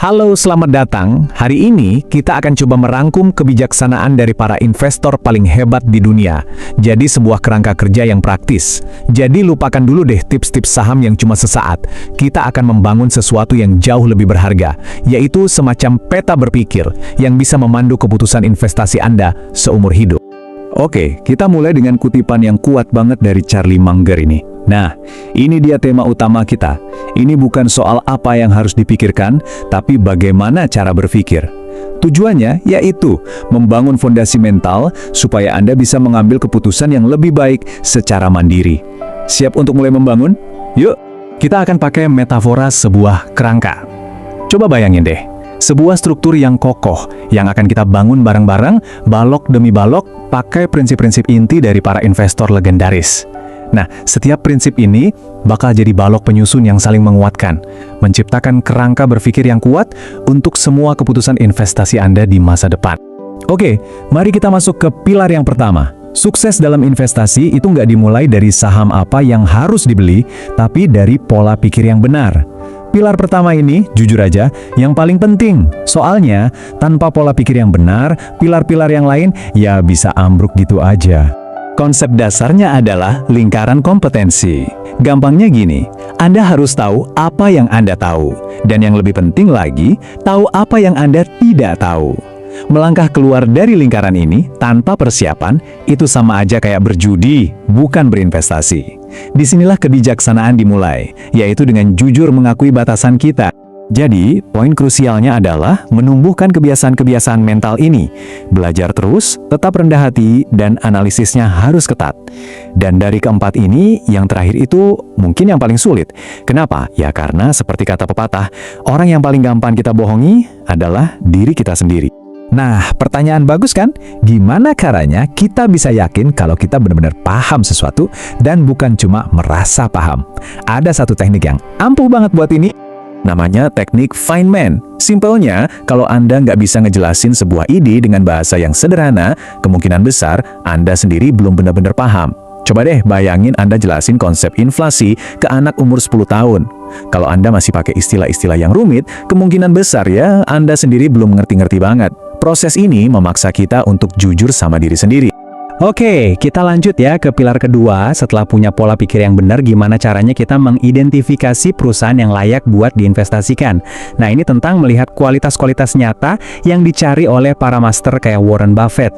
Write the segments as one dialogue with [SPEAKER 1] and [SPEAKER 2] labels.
[SPEAKER 1] Halo, selamat datang. Hari ini kita akan coba merangkum kebijaksanaan dari para investor paling hebat di dunia. Jadi sebuah kerangka kerja yang praktis. Jadi lupakan dulu deh tips-tips saham yang cuma sesaat. Kita akan membangun sesuatu yang jauh lebih berharga, yaitu semacam peta berpikir yang bisa memandu keputusan investasi Anda seumur hidup. Oke, kita mulai dengan kutipan yang kuat banget dari Charlie Munger ini. Nah, ini dia tema utama kita. Ini bukan soal apa yang harus dipikirkan, tapi bagaimana cara berpikir. Tujuannya yaitu membangun fondasi mental supaya Anda bisa mengambil keputusan yang lebih baik secara mandiri. Siap untuk mulai membangun? Yuk, kita akan pakai metafora sebuah kerangka. Coba bayangin deh, sebuah struktur yang kokoh yang akan kita bangun bareng-bareng, balok demi balok, pakai prinsip-prinsip inti dari para investor legendaris. Nah, setiap prinsip ini bakal jadi balok penyusun yang saling menguatkan, menciptakan kerangka berpikir yang kuat untuk semua keputusan investasi Anda di masa depan. Oke, mari kita masuk ke pilar yang pertama. Sukses dalam investasi itu nggak dimulai dari saham apa yang harus dibeli, tapi dari pola pikir yang benar. Pilar pertama ini, jujur aja, yang paling penting. Soalnya, tanpa pola pikir yang benar, pilar-pilar yang lain ya bisa ambruk gitu aja. Konsep dasarnya adalah lingkaran kompetensi. Gampangnya gini, Anda harus tahu apa yang Anda tahu. Dan yang lebih penting lagi, tahu apa yang Anda tidak tahu. Melangkah keluar dari lingkaran ini tanpa persiapan, itu sama aja kayak berjudi, bukan berinvestasi. Disinilah kebijaksanaan dimulai, yaitu dengan jujur mengakui batasan kita. Jadi, poin krusialnya adalah menumbuhkan kebiasaan-kebiasaan mental ini. Belajar terus, tetap rendah hati, dan analisisnya harus ketat. Dan dari keempat ini, yang terakhir itu mungkin yang paling sulit. Kenapa? Ya karena seperti kata pepatah, orang yang paling gampang kita bohongi adalah diri kita sendiri. Nah, pertanyaan bagus kan? Gimana caranya kita bisa yakin kalau kita benar-benar paham sesuatu dan bukan cuma merasa paham? Ada satu teknik yang ampuh banget buat ini. Namanya teknik Feynman. Simpelnya, kalau Anda nggak bisa ngejelasin sebuah ide dengan bahasa yang sederhana, kemungkinan besar Anda sendiri belum benar-benar paham. Coba deh bayangin Anda jelasin konsep inflasi ke anak umur 10 tahun. Kalau Anda masih pakai istilah-istilah yang rumit, kemungkinan besar ya Anda sendiri belum ngerti-ngerti banget. Proses ini memaksa kita untuk jujur sama diri sendiri. Oke, kita lanjut ya ke pilar kedua. Setelah punya pola pikir yang benar, gimana caranya kita mengidentifikasi perusahaan yang layak buat diinvestasikan. Nah, ini tentang melihat kualitas-kualitas nyata yang dicari oleh para master kayak Warren Buffett.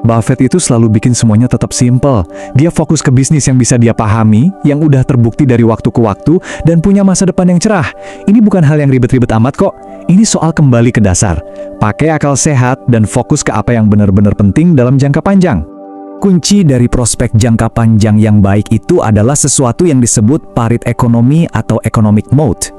[SPEAKER 1] Buffett itu selalu bikin semuanya tetap simple. Dia fokus ke bisnis yang bisa dia pahami, yang udah terbukti dari waktu ke waktu, dan punya masa depan yang cerah. Ini bukan hal yang ribet-ribet amat kok. Ini soal kembali ke dasar. Pakai akal sehat dan fokus ke apa yang benar-benar penting dalam jangka panjang. Kunci dari prospek jangka panjang yang baik itu adalah sesuatu yang disebut parit ekonomi atau economic moat.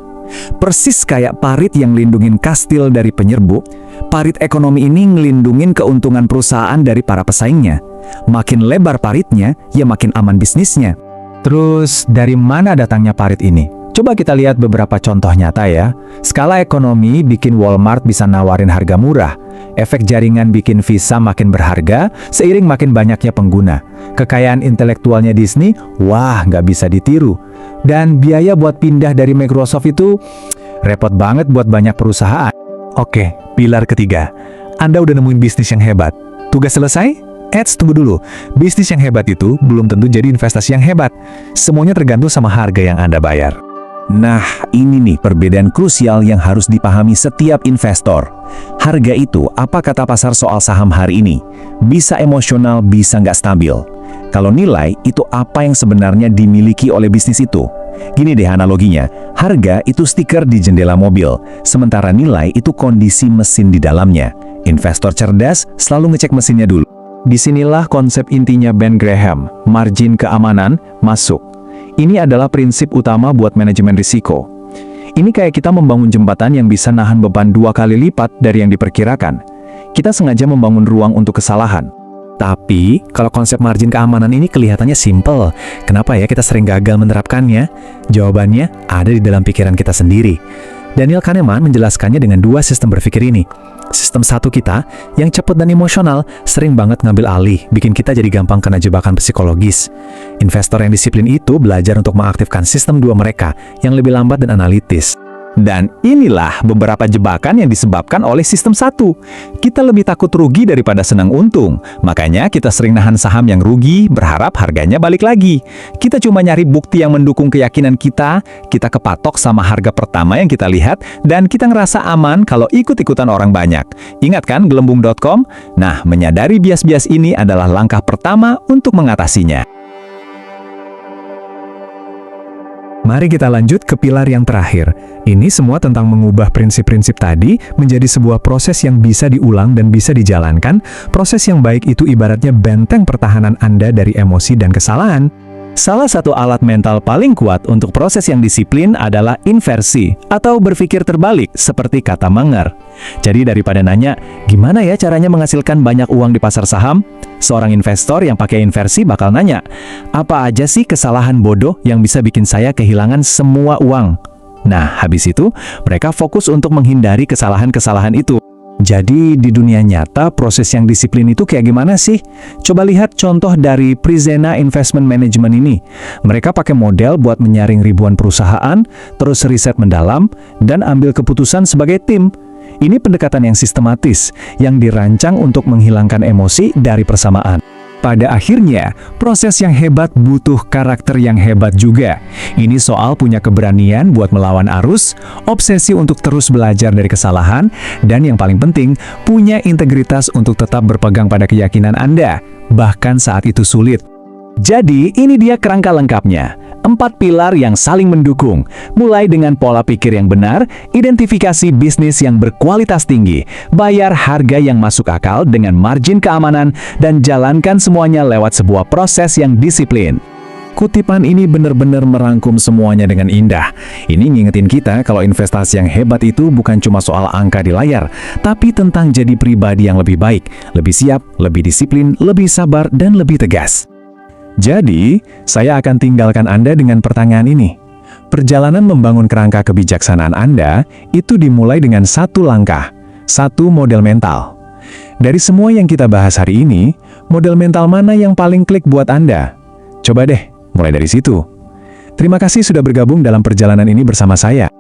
[SPEAKER 1] Persis kayak parit yang lindungin kastil dari penyerbu, parit ekonomi ini ngelindungin keuntungan perusahaan dari para pesaingnya. Makin lebar paritnya, ya makin aman bisnisnya. Terus, dari mana datangnya parit ini? Coba kita lihat beberapa contoh nyata ya. Skala ekonomi bikin Walmart bisa nawarin harga murah. Efek jaringan bikin Visa makin berharga seiring makin banyaknya pengguna. Kekayaan intelektualnya Disney, wah nggak bisa ditiru. Dan biaya buat pindah dari Microsoft itu repot banget buat banyak perusahaan. Oke, pilar ketiga. Anda udah nemuin bisnis yang hebat. Tugas selesai? Tunggu dulu. Bisnis yang hebat itu belum tentu jadi investasi yang hebat. Semuanya tergantung sama harga yang Anda bayar. Nah, ini nih perbedaan krusial yang harus dipahami setiap investor. Harga itu, apa kata pasar soal saham hari ini? Bisa emosional, bisa nggak stabil. Kalau nilai, itu apa yang sebenarnya dimiliki oleh bisnis itu. Gini deh analoginya, harga itu stiker di jendela mobil, sementara nilai itu kondisi mesin di dalamnya. Investor cerdas selalu ngecek mesinnya dulu. Disinilah konsep intinya Ben Graham, margin keamanan, masuk. Ini adalah prinsip utama buat manajemen risiko. Ini kayak kita membangun jembatan yang bisa nahan beban 2 kali lipat dari yang diperkirakan. Kita sengaja membangun ruang untuk kesalahan. Tapi, kalau konsep margin keamanan ini kelihatannya simple, kenapa ya kita sering gagal menerapkannya? Jawabannya ada di dalam pikiran kita sendiri. Daniel Kahneman menjelaskannya dengan 2 sistem berpikir ini. Sistem satu kita, yang cepat dan emosional, sering banget ngambil alih, bikin kita jadi gampang kena jebakan psikologis. Investor yang disiplin itu belajar untuk mengaktifkan sistem 2 mereka, yang lebih lambat dan analitis. Dan inilah beberapa jebakan yang disebabkan oleh sistem 1. Kita lebih takut rugi daripada senang untung. Makanya kita sering nahan saham yang rugi, berharap harganya balik lagi. Kita cuma nyari bukti yang mendukung keyakinan kita kepatok sama harga pertama yang kita lihat, dan kita ngerasa aman kalau ikut-ikutan orang banyak. Ingat kan gelembung.com? Nah, menyadari bias-bias ini adalah langkah pertama untuk mengatasinya. Mari kita lanjut ke pilar yang terakhir. Ini semua tentang mengubah prinsip-prinsip tadi menjadi sebuah proses yang bisa diulang dan bisa dijalankan. Proses yang baik itu ibaratnya benteng pertahanan Anda dari emosi dan kesalahan. Salah satu alat mental paling kuat untuk proses yang disiplin adalah inversi atau berpikir terbalik seperti kata Menger. Jadi daripada nanya, gimana ya caranya menghasilkan banyak uang di pasar saham? Seorang investor yang pakai inversi bakal nanya, apa aja sih kesalahan bodoh yang bisa bikin saya kehilangan semua uang? Nah, habis itu mereka fokus untuk menghindari kesalahan-kesalahan itu. Jadi di dunia nyata proses yang disiplin itu kayak gimana sih? Coba lihat contoh dari Prizena Investment Management ini. Mereka pakai model buat menyaring ribuan perusahaan, terus riset mendalam, dan ambil keputusan sebagai tim. Ini pendekatan yang sistematis, yang dirancang untuk menghilangkan emosi dari persamaan. Pada akhirnya, proses yang hebat butuh karakter yang hebat juga. Ini soal punya keberanian buat melawan arus, obsesi untuk terus belajar dari kesalahan, dan yang paling penting, punya integritas untuk tetap berpegang pada keyakinan Anda, bahkan saat itu sulit. Jadi, ini dia kerangka lengkapnya. 4 pilar yang saling mendukung, mulai dengan pola pikir yang benar, identifikasi bisnis yang berkualitas tinggi, bayar harga yang masuk akal dengan margin keamanan, dan jalankan semuanya lewat sebuah proses yang disiplin. Kutipan ini benar-benar merangkum semuanya dengan indah. Ini ngingetin kita kalau investasi yang hebat itu bukan cuma soal angka di layar, tapi tentang jadi pribadi yang lebih baik, lebih siap, lebih disiplin, lebih sabar, dan lebih tegas. Jadi, saya akan tinggalkan Anda dengan pertanyaan ini. Perjalanan membangun kerangka kebijaksanaan Anda itu dimulai dengan satu langkah, satu model mental. Dari semua yang kita bahas hari ini, model mental mana yang paling klik buat Anda? Coba deh, mulai dari situ. Terima kasih sudah bergabung dalam perjalanan ini bersama saya.